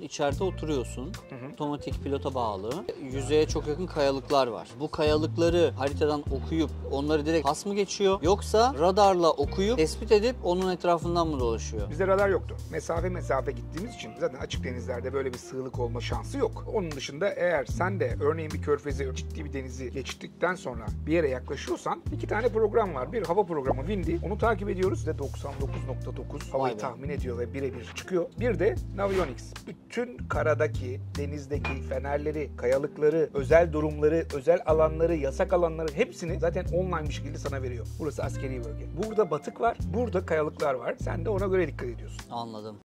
İçeride oturuyorsun. Otomatik pilota bağlı. Yüzeye çok yakın kayalıklar var. Bu kayalıkları haritadan okuyup onları direkt pas mı geçiyor? Yoksa radarla okuyup tespit edip onun etrafından mı dolaşıyor? Bizde radar yoktu. Mesafe gittiğimiz için zaten açık denizlerde böyle bir sığlık olma şansı yok. Onun dışında eğer sen de örneğin bir körfezi, ciddi bir denizi geçtikten sonra bir yere yaklaşıyorsan 2 tane program var. Bir hava programı Windy. Onu takip ediyoruz. Ve 99.9 havayı tahmin ediyor ve birebir çıkıyor. Bir de Navionics. Bütün karadaki, denizdeki fenerleri, kayalıkları, özel durumları, özel alanları, yasak alanları hepsini zaten online bir şekilde sana veriyor. Burası askeri bölge. Burada batık var, burada kayalıklar var. Sen de ona göre dikkat ediyorsun. Anladım.